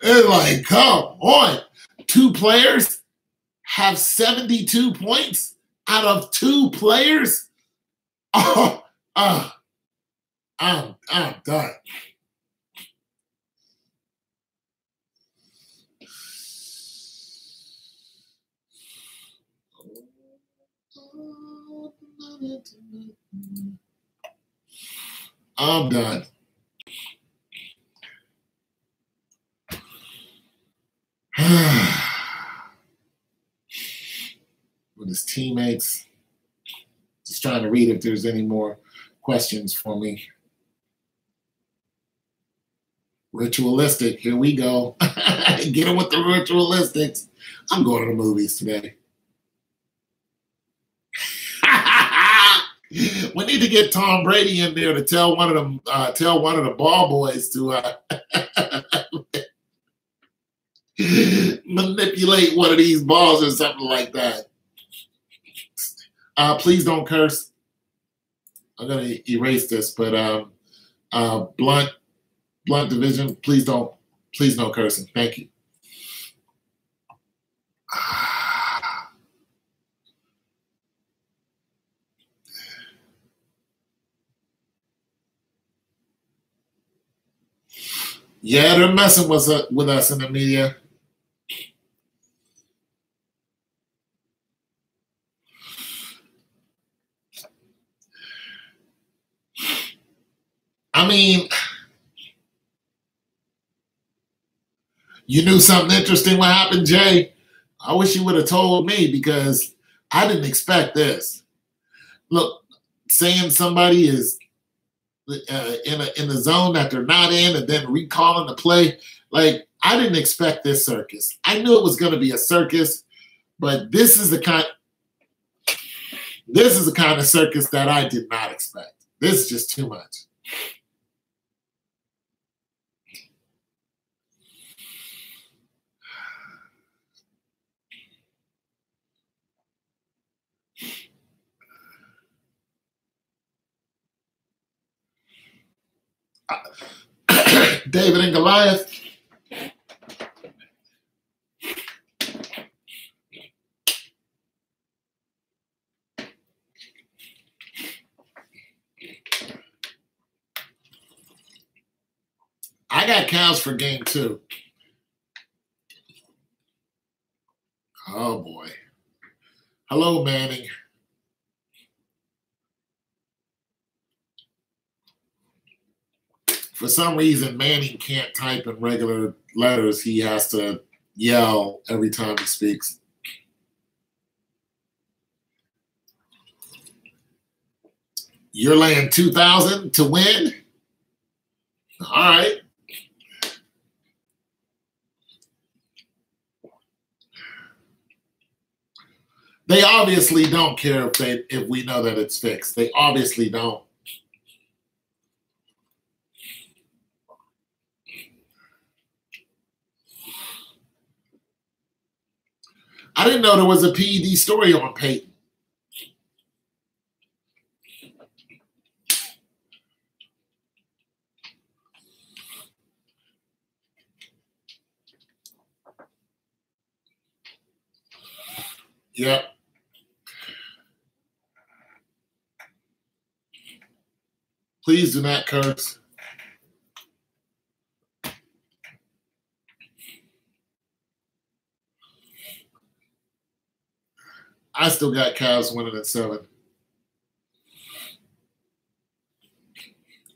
It's like, come on. 2 players have 72 points out of 2 players? I'm done. I'm done. With his teammates. Just trying to read if there's any more questions for me. Ritualistic. Here we go. Get him with the ritualistics. I'm going to the movies today. We need to get Tom Brady in there to tell one of the ball boys to manipulate one of these balls or something like that. Please don't curse. I'm gonna erase this, but blunt division. Please no cursing. Thank you. Yeah, they're messing with us in the media. You knew something interesting what happened, Jay? I wish you would have told me because I didn't expect this. Look, saying somebody is in the zone that they're not in, and then recalling the play. Like, I didn't expect this circus. I knew it was going to be a circus, but this is the kind of circus that I did not expect. This is just too much. David and Goliath. I got Cavs for game 2. Oh, boy. Hello, Manning. For some reason, Manning can't type in regular letters. He has to yell every time he speaks. You're laying 2,000 to win? All right. They obviously don't care if we know that it's fixed. They obviously don't. I didn't know there was a PED story on Peyton. Yep. Please do not curse. I still got Cavs winning at 7.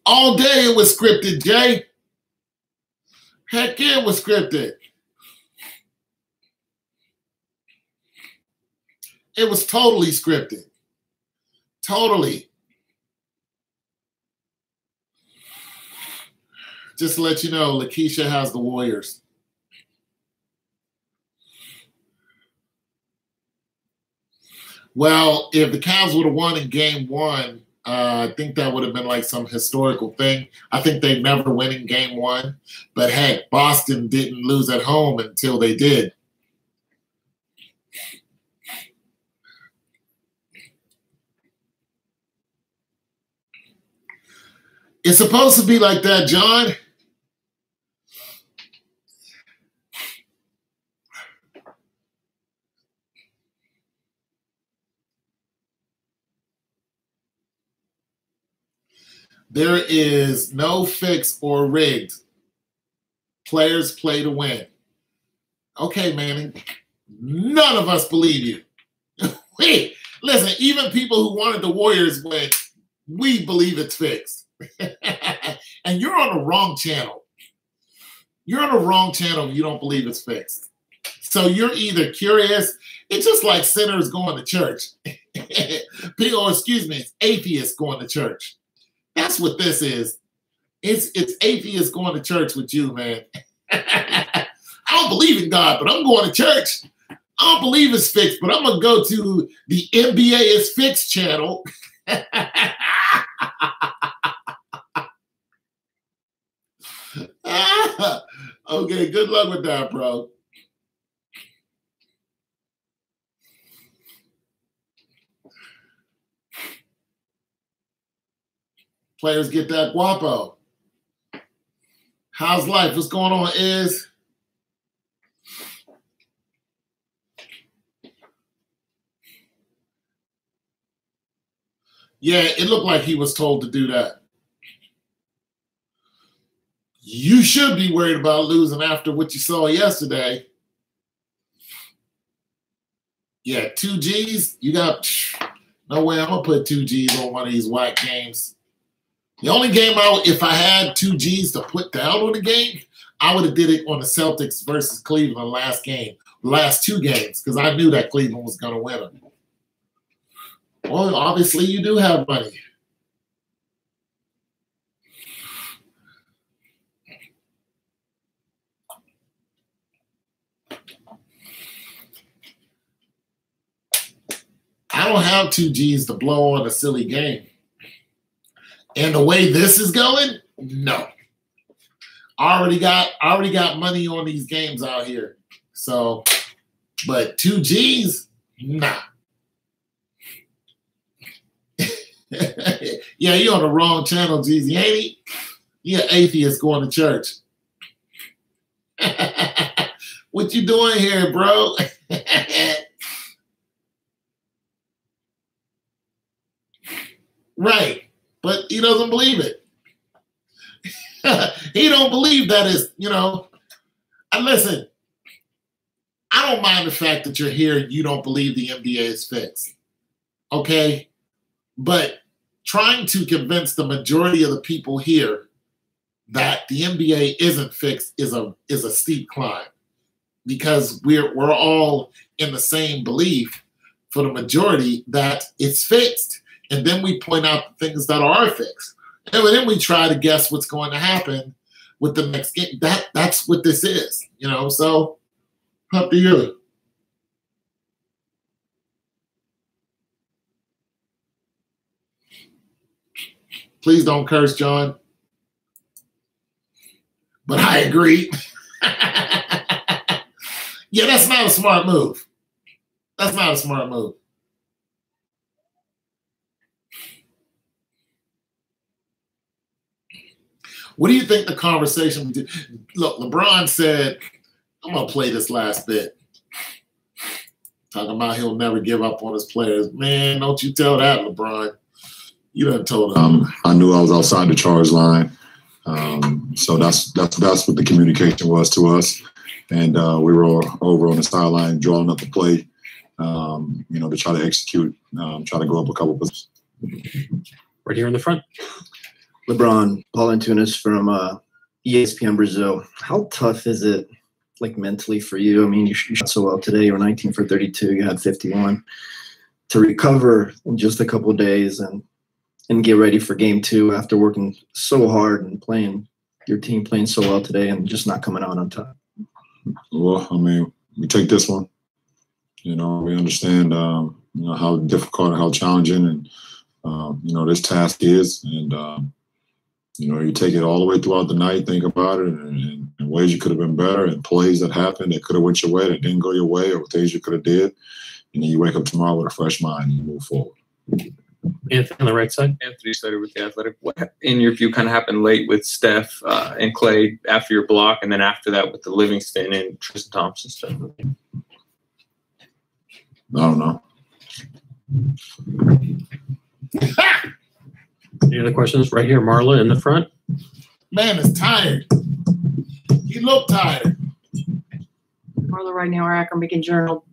All day it was scripted, Jay. Heck yeah, it was scripted. It was totally scripted. Totally. Just to let you know, Lakeisha has the Warriors. Well, if the Cavs would have won in game 1, I think that would have been like some historical thing. I think they never win in game 1. But heck, Boston didn't lose at home until they did. It's supposed to be like that, John. There is no fix or rigged. Players play to win. Okay, Manning. None of us believe you. Wait, listen, even people who wanted the Warriors win, we believe it's fixed. And you're on the wrong channel. You're on the wrong channel if you don't believe it's fixed. So you're either curious. It's just like sinners going to church. Or, excuse me, it's atheists going to church. That's what this is. It's atheists going to church with you, man. I don't believe in God, but I'm going to church. I don't believe it's fixed, but I'm going to go to the NBA is Fixed channel. Okay, good luck with that, bro. Players get that guapo. How's life? What's going on, Iz? Yeah, it looked like he was told to do that. You should be worried about losing after what you saw yesterday. Yeah, 2 Gs. You got no way I'm gonna put 2 Gs on one of these whack games. The only game if I had 2 Gs to put down on the game, I would have did it on the Celtics versus Cleveland last game, last 2 games, because I knew that Cleveland was gonna win them. Well, obviously you do have money. I don't have 2 G's to blow on a silly game. And the way this is going, no. I already got money on these games out here. So, but 2 G's, nah. Yeah, you're on the wrong channel, Jeezy, ain't he? You're an atheist going to church. What you doing here, bro? Right. But he doesn't believe it. He don't believe that is, and listen, I don't mind the fact that you're here and you don't believe the NBA is fixed. Okay? But trying to convince the majority of the people here that the NBA isn't fixed is a steep climb, because we're all in the same belief for the majority that it's fixed. And then we point out the things that are fixed. And then we try to guess what's going to happen with the next game. That's what this is, so up to you. Please don't curse, John. But I agree. Yeah, that's not a smart move. That's not a smart move. What do you think the conversation did? Look, LeBron said, I'm going to play this last bit. Talking about he'll never give up on his players. Man, don't you tell that, LeBron. You done told him. I knew I was outside the charge line. So that's what the communication was to us. And we were over on the sideline drawing up the play, to try to execute, try to go up a couple positions. Right here in the front. LeBron, Paul Antunes from ESPN Brazil. How tough is it, mentally for you? I mean, you shot so well today. You were 19 for 32. You had 51. To recover in just a couple of days and get ready for game 2 after working so hard and your team playing so well today and just not coming out on top. Well, I mean, we take this one. We understand, how difficult and how challenging and, this task is. And, you take it all the way throughout the night, think about it, and ways you could have been better, and plays that happened that could have went your way that didn't go your way, or things you could have did. And then you wake up tomorrow with a fresh mind and you move forward. Anthony on the right side. Anthony started with the Athletic. What, in your view, kind of happened late with Steph and Clay after your block, and then after that with the Livingston and Tristan Thompson stuff? I don't know. Any other questions? Right here, Marla in the front. Man is tired. He looked tired. Marla right now, our Akron Beacon Journal.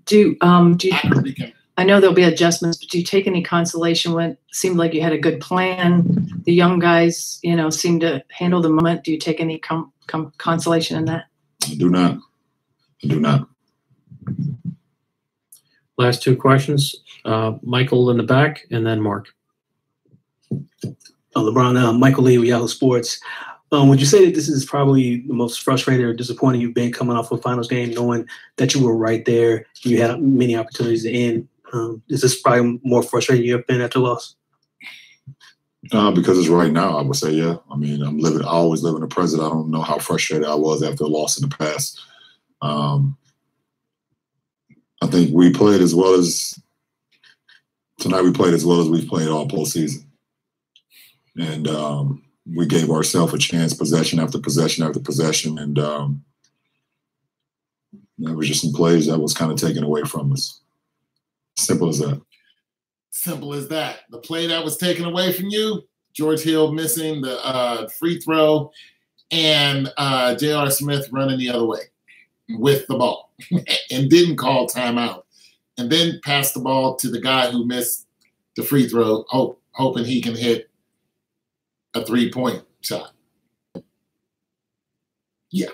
I know there'll be adjustments, but do you take any consolation when it seemed like you had a good plan? The young guys, seemed to handle the moment. Do you take any consolation in that? I do not. Last 2 questions. Michael in the back, and then Mark. LeBron, Michael Lee with Yahoo Sports. Would you say that this is probably the most frustrated or disappointed you've been coming off a finals game, knowing that you were right there, you had many opportunities to end? Is this probably more frustrating you have been after loss? Because it's right now, I would say, yeah. I mean, I always live in the present. I don't know how frustrated I was after a loss in the past. I think we played as well as tonight. We played as well as we've played all postseason, and we gave ourselves a chance, possession after possession after possession, and there was just some plays that was kind of taken away from us. Simple as that. Simple as that. The play that was taken away from you, George Hill missing the free throw, and J.R. Smith running the other way with the ball and didn't call timeout, and then passed the ball to the guy who missed the free throw, hoping he can hit a 3-point shot. Yeah.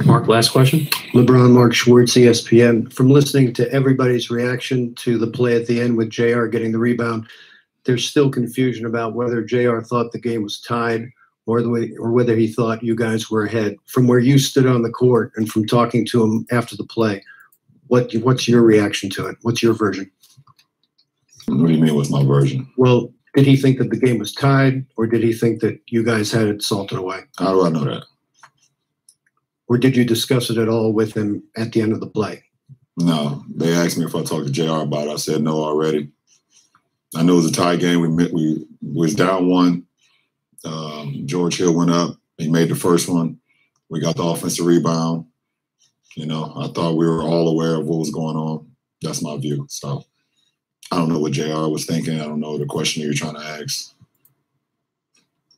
Mark, last question. LeBron, Mark Schwartz, ESPN. From listening to everybody's reaction to the play at the end with JR getting the rebound, there's still confusion about whether JR thought the game was tied or whether he thought you guys were ahead. From where you stood on the court and from talking to him after the play, what's your reaction to it? What's your version? What do you mean, what's my version? Well, did he think that the game was tied, or did he think that you guys had it salted away? How do I know that? Or did you discuss it at all with him at the end of the play? No, they asked me if I talked to JR about it. I said no already. I knew it was a tie game. We was down one. George Hill went up. He made the first one. We got the offensive rebound. You know, I thought we were all aware of what was going on. That's my view. So I don't know what JR was thinking. I don't know the question you're trying to ask.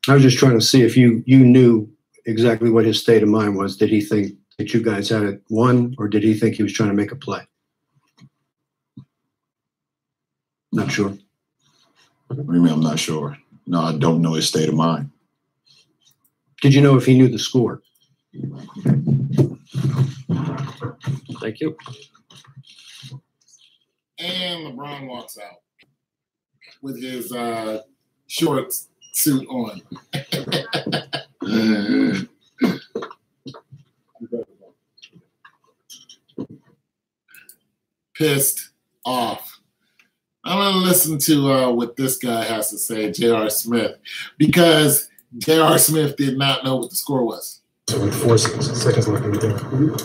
I was just trying to see if you knew exactly what his state of mind was. Did he think that you guys had it won, or did he think he was trying to make a play? Not sure. What do you mean I'm not sure? No, I don't know his state of mind. Did you know if he knew the score? Thank you. And LeBron walks out with his shorts suit on. Pissed off. I'm going to listen to what this guy has to say, J.R. Smith, because J.R. Smith did not know what the score was. So with 4 seconds left in the game.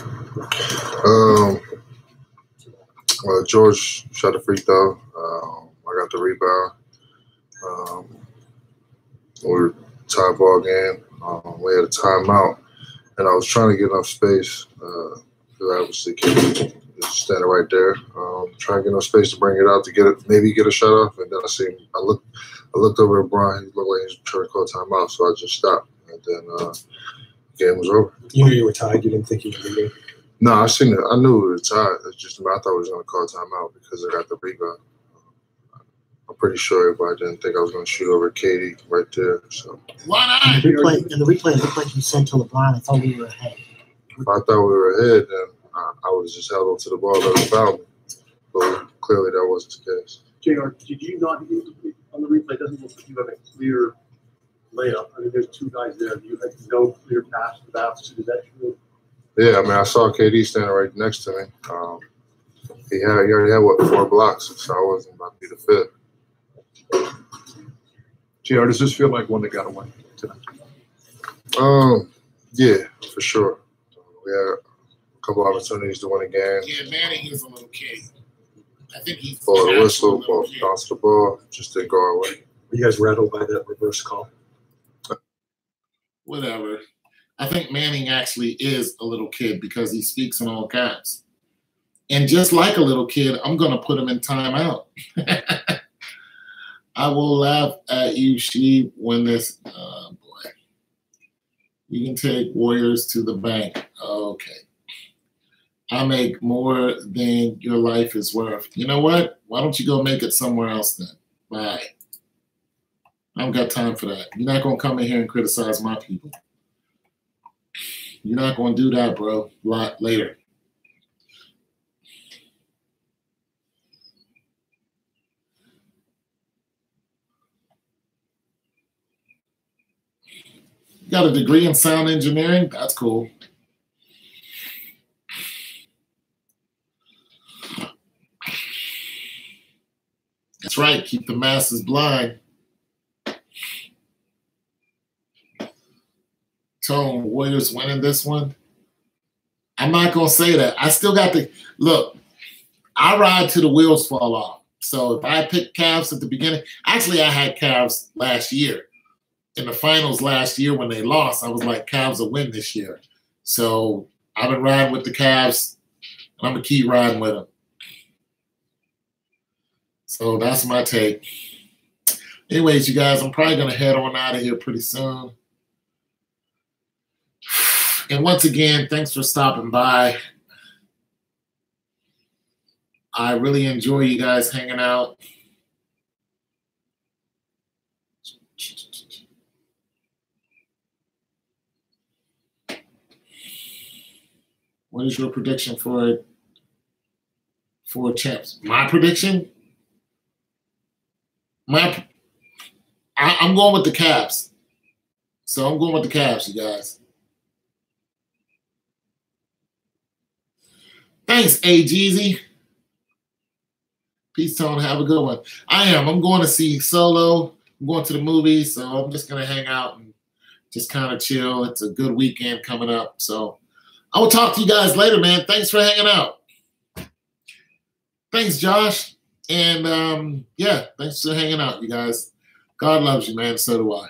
Well, George shot a free throw. I got the rebound. We were tie ball game. We had a timeout, and I was trying to get enough space because obviously Kid is standing right there. Trying to get enough space to bring it out to get it, maybe get a shot off, and then I looked over at Brian. He looked like he was trying to call timeout, so I just stopped, and then the game was over. You knew you were tied. You didn't think you were leaving. No, I seen it. I knew we were tied. It's just I thought we was going to call timeout because I got the rebound. I'm pretty sure if I didn't think I was going to shoot over Katie right there. So why not? In the replay, it looked like you said to LeBron, "I thought we were ahead." If I thought we were ahead, then I would just held on to the ball that was fouled me. But clearly that wasn't the case. JR, did you not on the replay? It doesn't look like you have a clear layup. I mean, there's two guys there. You had no clear pass to the basket. Is that true? Yeah, I mean, I saw KD standing right next to me. He already had, 4 blocks, so I wasn't about to be the fifth. JR, does this feel like one that got away tonight? Yeah, for sure. We had a couple opportunities to win a game. Yeah, Manning is a little kid. I think he's for a whistle, bounced the ball, just didn't go our way. Were you guys rattled by that reverse call? Whatever. I think Manning actually is a little kid because he speaks in all caps. And just like a little kid, I'm going to put him in timeout. I will laugh at you, Sheep, when this, boy. You can take Warriors to the bank. Okay. I make more than your life is worth. You know what? Why don't you go make it somewhere else then? Bye. I don't got time for that. You're not going to come in here and criticize my people. You're not going to do that, bro. A lot later. You got a degree in sound engineering? That's cool. That's right. Keep the masses blind. Tone, Warriors winning this one. I'm not going to say that. I still got to – look, I ride till the wheels fall off. So if I pick Cavs at the beginning – actually, I had Cavs last year. In the finals last year when they lost, I was like, Cavs will win this year. So I've been riding with the Cavs, and I'm going to keep riding with them. So that's my take. Anyways, you guys, I'm probably going to head on out of here pretty soon. And once again, thanks for stopping by. I really enjoy you guys hanging out. What is your prediction for champs? My prediction? I'm going with the Cavs. So I'm going with the Cavs, you guys. Thanks, A. Jeezy. Peace, Tone. Have a good one. I am. I'm going to see Solo. I'm going to the movies, so I'm just going to hang out and just kind of chill. It's a good weekend coming up. So I will talk to you guys later, man. Thanks for hanging out. Thanks, Josh. And, yeah, thanks for hanging out, you guys. God loves you, man. So do I.